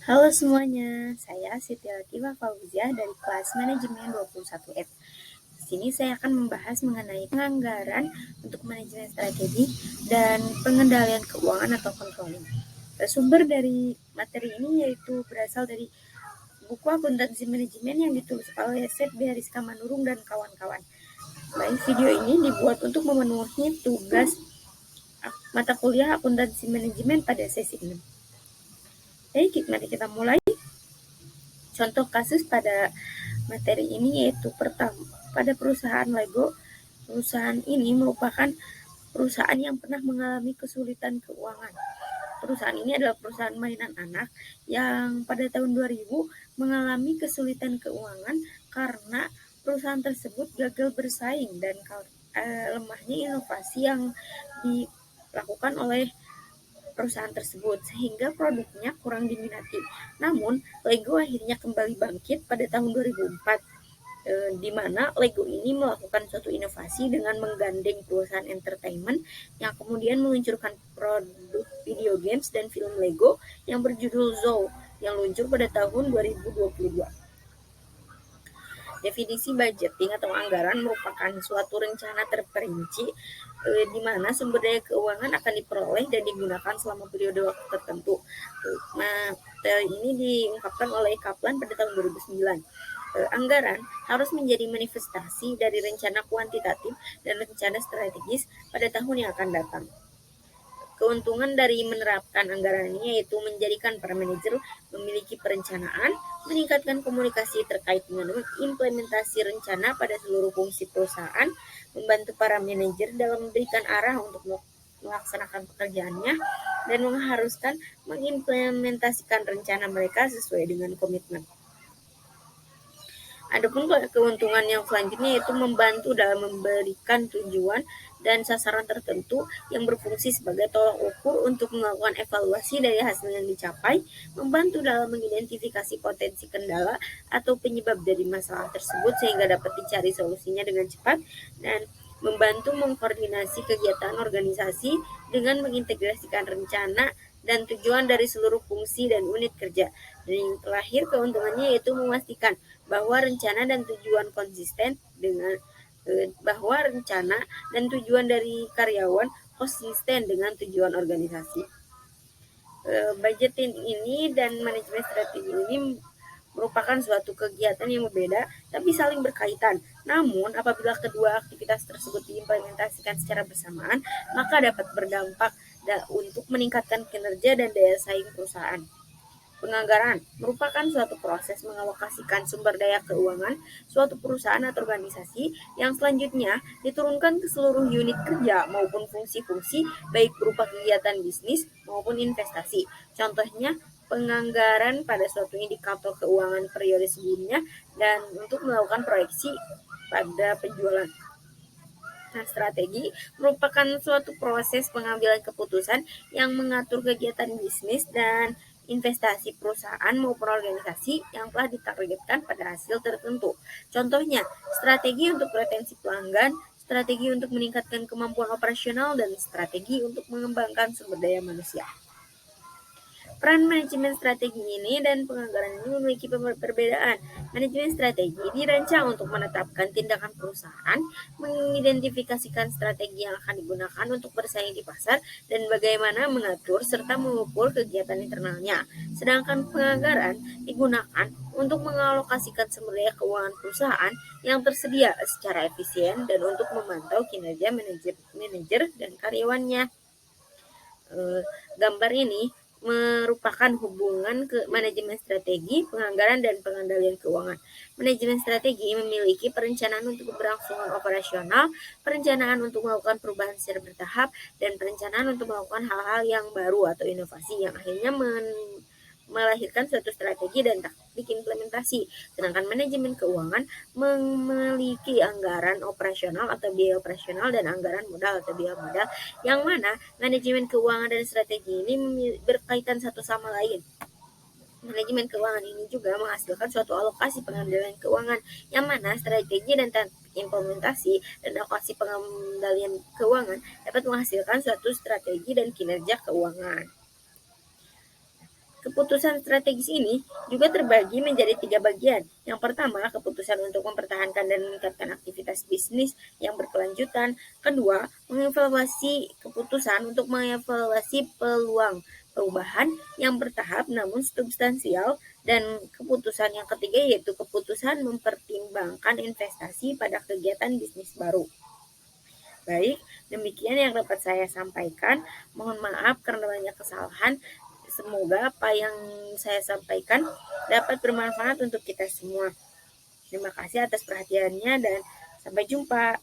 Halo semuanya, saya Siti Latifah Fauzia dari kelas Manajemen 21F. Di sini saya akan membahas mengenai penganggaran untuk manajemen strategi dan pengendalian keuangan atau controlling. Sumber dari materi ini yaitu berasal dari buku akuntansi manajemen yang ditulis oleh Setbi Hariska Manurung dan kawan-kawan. Baik, video ini dibuat untuk memenuhi tugas mata kuliah akuntansi manajemen pada sesi 6. Baik, mari kita mulai. Contoh kasus pada materi ini yaitu pertama, pada perusahaan Lego. Perusahaan ini merupakan perusahaan yang pernah mengalami kesulitan keuangan. Perusahaan ini adalah perusahaan mainan anak yang pada tahun 2000 mengalami kesulitan keuangan karena perusahaan tersebut gagal bersaing dan lemahnya inovasi yang dilakukan oleh perusahaan tersebut sehingga produknya kurang diminati. Namun, Lego akhirnya kembali bangkit pada tahun 2004, di mana Lego ini melakukan suatu inovasi dengan menggandeng perusahaan entertainment yang kemudian meluncurkan produk video games dan film Lego yang berjudul Zou yang luncur pada tahun 2022. Definisi budgeting atau anggaran merupakan suatu rencana terperinci di mana sumber daya keuangan akan diperoleh dan digunakan selama periode waktu tertentu. Materi ini diungkapkan oleh Kaplan pada tahun 2009. Anggaran harus menjadi manifestasi dari rencana kuantitatif dan rencana strategis pada tahun yang akan datang. Keuntungan dari menerapkan anggaran ini yaitu menjadikan para manajer memiliki perencanaan, meningkatkan komunikasi terkait dengan implementasi rencana pada seluruh fungsi perusahaan, membantu para manajer dalam memberikan arah untuk melaksanakan pekerjaannya, dan mengharuskan mengimplementasikan rencana mereka sesuai dengan komitmen. Adapun keuntungan yang selanjutnya yaitu membantu dalam memberikan tujuan dan sasaran tertentu yang berfungsi sebagai tolak ukur untuk melakukan evaluasi dari hasil yang dicapai, membantu dalam mengidentifikasi potensi kendala atau penyebab dari masalah tersebut sehingga dapat dicari solusinya dengan cepat, dan membantu mengkoordinasi kegiatan organisasi dengan mengintegrasikan rencana dan tujuan dari seluruh fungsi dan unit kerja. Dan yang terakhir keuntungannya yaitu memastikan bahwa rencana dan tujuan konsisten dengan bahwa rencana dan tujuan dari karyawan konsisten dengan tujuan organisasi. Budgeting ini dan manajemen strategi ini merupakan suatu kegiatan yang berbeda tapi saling berkaitan. Namun, apabila kedua aktivitas tersebut diimplementasikan secara bersamaan, maka dapat berdampak untuk meningkatkan kinerja dan daya saing perusahaan. Penganggaran merupakan suatu proses mengalokasikan sumber daya keuangan suatu perusahaan atau organisasi yang selanjutnya diturunkan ke seluruh unit kerja maupun fungsi-fungsi baik berupa kegiatan bisnis maupun investasi. Contohnya, penganggaran pada suatu indikator keuangan periode sebelumnya dan untuk melakukan proyeksi pada penjualan. Nah, strategi merupakan suatu proses pengambilan keputusan yang mengatur kegiatan bisnis dan investasi perusahaan maupun organisasi yang telah ditargetkan pada hasil tertentu. Contohnya, strategi untuk retensi pelanggan, strategi untuk meningkatkan kemampuan operasional, dan strategi untuk mengembangkan sumber daya manusia. Peran manajemen strategi ini dan penganggaran ini memiliki perbedaan. Manajemen strategi dirancang untuk menetapkan tindakan perusahaan, mengidentifikasikan strategi yang akan digunakan untuk bersaing di pasar, dan bagaimana mengatur serta mengukur kegiatan internalnya. Sedangkan penganggaran digunakan untuk mengalokasikan sumber daya keuangan perusahaan yang tersedia secara efisien dan untuk memantau kinerja manajer dan karyawannya. Gambar ini merupakan hubungan ke manajemen strategi, penganggaran, dan pengendalian keuangan. Manajemen strategi memiliki perencanaan untuk keberlangsungan operasional, perencanaan untuk melakukan perubahan secara bertahap, dan perencanaan untuk melakukan hal-hal yang baru atau inovasi yang akhirnya melahirkan suatu strategi dan taktik implementasi. Sedangkan manajemen keuangan memiliki anggaran operasional atau biaya operasional dan anggaran modal atau biaya modal, yang mana manajemen keuangan dan strategi ini berkaitan satu sama lain. Manajemen keuangan ini juga menghasilkan suatu alokasi pengendalian keuangan, yang mana strategi dan implementasi dan alokasi pengendalian keuangan dapat menghasilkan suatu strategi dan kinerja keuangan. Keputusan strategis ini juga terbagi menjadi 3 bagian. Yang pertama, keputusan untuk mempertahankan dan meningkatkan aktivitas bisnis yang berkelanjutan. Kedua, keputusan untuk mengevaluasi peluang perubahan yang bertahap namun substansial. Dan keputusan yang ketiga yaitu keputusan mempertimbangkan investasi pada kegiatan bisnis baru. Baik, demikian yang dapat saya sampaikan. Mohon maaf karena banyak kesalahan. Semoga apa yang saya sampaikan dapat bermanfaat untuk kita semua. Terima kasih atas perhatiannya dan sampai jumpa.